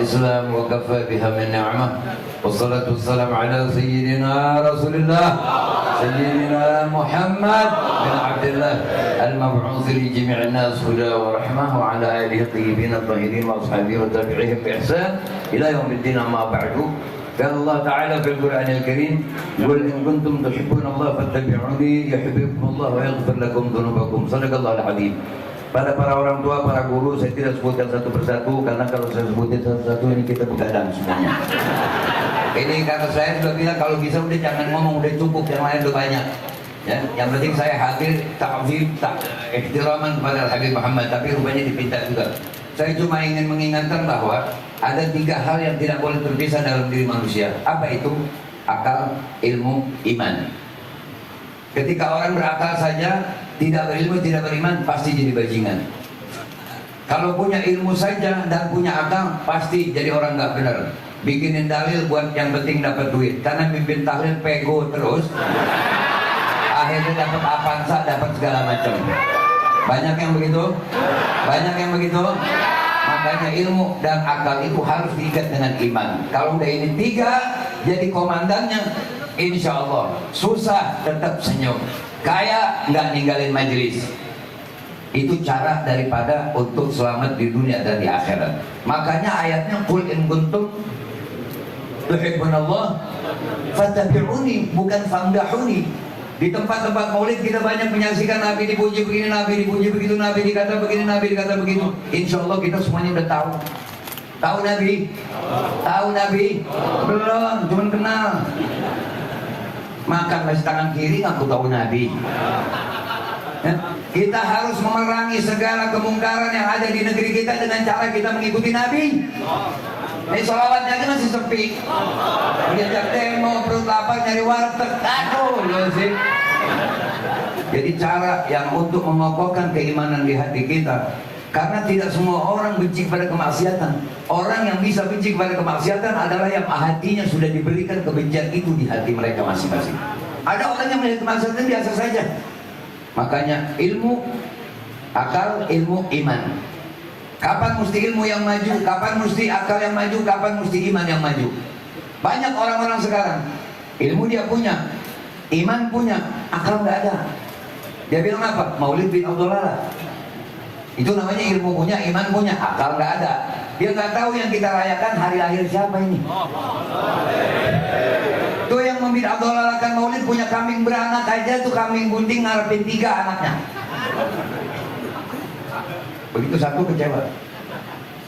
الإسلام وكفى بها من نعمة والصلاة والسلام على سيدنا رسول الله سيدنا محمد بن عبد الله المبعوث لجميع الناس هدى ورحمة وعلى آله الطيبين الطاهرين وأصحابه وتابعيهم بإحسان إلى يوم الدين. أما بعد، قال الله تعالى في القرآن الكريم: قل إن كنتم تحبون الله فاتبعوني يحببكم الله ويغفر لكم ذنوبكم. صدق الله العظيم. Pada para orang tua, para guru, saya tidak sebutkan satu persatu karena kalau saya sebutin satu-satu ini kita begadang semuanya. Ini karena saya sudah bilang kalau bisa udah jangan ngomong, udah cukup, yang lain udah banyak. Ya, yang penting saya hadir ta'zim, ihtiraman kepada Habib Muhammad, tapi rupanya dipinta juga. Saya cuma ingin mengingatkan bahwa ada 3 hal yang tidak boleh terpisah dalam diri manusia. Apa itu? Akal, ilmu, iman. Ketika orang berakal saja, tidak berilmu, tidak beriman, pasti jadi bajingan. Kalau punya ilmu saja dan punya akal, pasti jadi orang nggak benar. Bikinin dalil buat yang penting dapat duit. Karena mimpin tahlil pego terus, akhirnya dapat Avanza, dapat segala macam. Banyak yang begitu, banyak yang begitu. Makanya ilmu dan akal itu harus diikat dengan iman. Kalau udah ini 3 jadi komandannya, insya Allah susah tetap senyum, kaya nggak ninggalin majelis. Itu cara daripada untuk selamat di dunia dan di akhirat. Makanya ayatnya qul in kuntum tuhibbunallah fattabi'uni, bukan famdahuni. Di tempat-tempat maulid kita banyak menyaksikan Nabi dipuji begini, Nabi dipuji begitu, Nabi dikata begini, Nabi dikata begitu. Insya Allah kita semuanya udah tahu. Tahu Nabi? Tahu Nabi? Belum, cuma kenal. Makan nasi tangan kiri ngaku tahu Nabi. Ya? Kita harus memerangi segala kemungkaran yang ada di negeri kita dengan cara kita mengikuti Nabi. Ini sholawatnya aja masih sepi. Diajak demo, perut lapar nyari warteg. Aduh, loh sih. Jadi cara yang untuk mengokohkan keimanan di hati kita. Karena tidak semua orang benci kepada kemaksiatan. Orang yang bisa benci kepada kemaksiatan adalah yang hatinya sudah diberikan kebencian itu di hati mereka masing-masing. Ada orang yang melihat kemaksiatan biasa saja. Makanya ilmu, akal, ilmu, iman. Kapan mesti ilmu yang maju, kapan mesti akal yang maju, kapan mesti iman yang maju. Banyak orang-orang sekarang, ilmu dia punya, iman punya, akal nggak ada. Dia bilang apa? Maulid bin Abdullah. Itu namanya ilmu punya, iman punya, akal nggak ada. Dia nggak tahu yang kita rayakan hari lahir siapa ini. Tuh yang membina Abdullah maulid punya kambing beranak aja, tuh kambing gunting ngarepin 3 anaknya. Begitu satu kecewa,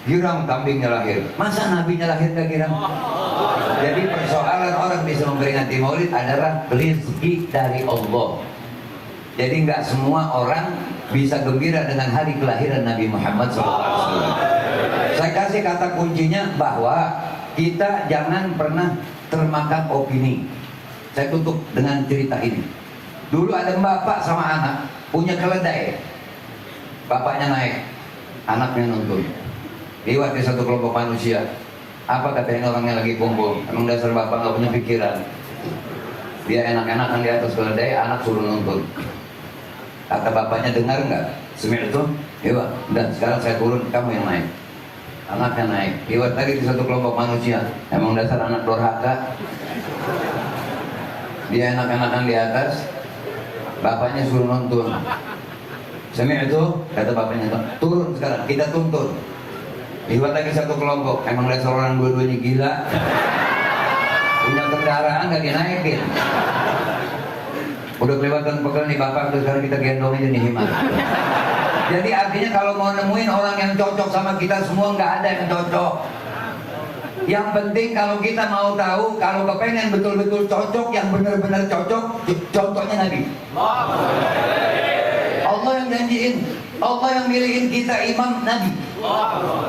girang kambingnya lahir. Masa nabinya lahir gak girang? Jadi persoalan orang bisa memperingati maulid adalah rezeki dari Allah. Jadi nggak semua orang bisa gembira dengan hari kelahiran Nabi Muhammad SAW. Saya kasih kata kuncinya bahwa kita jangan pernah termakan opini. Saya tutup dengan cerita ini. Dulu ada bapak sama anak punya keledai. Bapaknya naik, anaknya nonton. Lewat di satu kelompok manusia. Apa katanya orangnya lagi kumpul? Emang dasar bapak nggak punya pikiran. Dia enak-enakan di atas keledai, anak suruh nonton. Kata bapaknya, dengar nggak? Semir itu, iya, udah sekarang saya turun, kamu yang naik. Anaknya naik, lewat lagi di satu kelompok manusia. Emang dasar anak durhaka. Dia enak-enakan di atas, bapaknya suruh nonton. Semir itu, kata bapaknya, turun sekarang, kita tuntun. Lewat lagi satu kelompok, emang dasar orang dua-duanya gila. Punya kendaraan nggak dinaikin. Udah kelewatan pegel nih bapak, terus sekarang kita gendong aja nih Hima. Jadi artinya kalau mau nemuin orang yang cocok sama kita semua, nggak ada yang cocok. Yang penting kalau kita mau tahu, kalau kepengen betul-betul cocok, yang benar-benar cocok, contohnya Nabi. Allah yang janjiin, Allah yang milihin kita imam Nabi.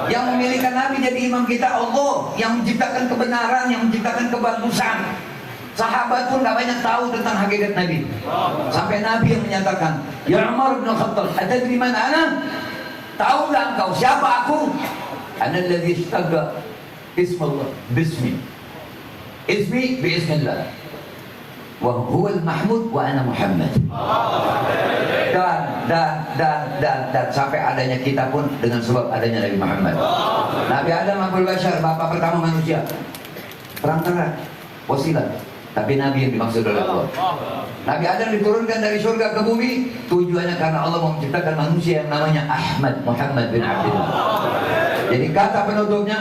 Yang memilihkan Nabi jadi imam kita Allah, yang menciptakan kebenaran, yang menciptakan kebagusan. Sahabat pun gak banyak tahu tentang hakikat Nabi. Sampai Nabi yang menyatakan, Ya Umar bin Khattab, atadri man ana? Tahu gak engkau siapa aku? Ana alladhi istaga ismallah bismi. Ismi biismillah. Wa huwal mahmud wa ana Muhammad. Dan sampai adanya kita pun dengan sebab adanya Nabi Muhammad. Nabi Adam Abul Bashar, bapak pertama manusia. Perantara, wasilah. Tapi Nabi yang dimaksud oleh Allah. Nabi Adam diturunkan dari surga ke bumi, tujuannya karena Allah mau menciptakan manusia yang namanya Ahmad Muhammad bin Abdullah. Jadi kata penutupnya,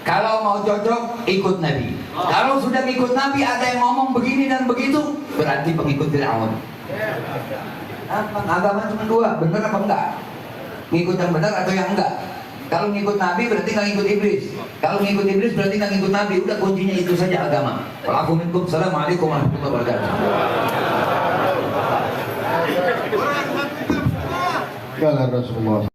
kalau mau cocok ikut Nabi. Kalau sudah ikut Nabi ada yang ngomong begini dan begitu, berarti pengikut Fir'aun. Agama cuma dua, benar apa enggak? Ngikut yang benar atau yang enggak? Kalau ngikut Nabi berarti nggak ngikut iblis. Kalau ngikut iblis berarti nggak ngikut Nabi. Udah kuncinya itu saja agama. Assalamualaikum warahmatullahi wabarakatuh. Ya Rasulullah.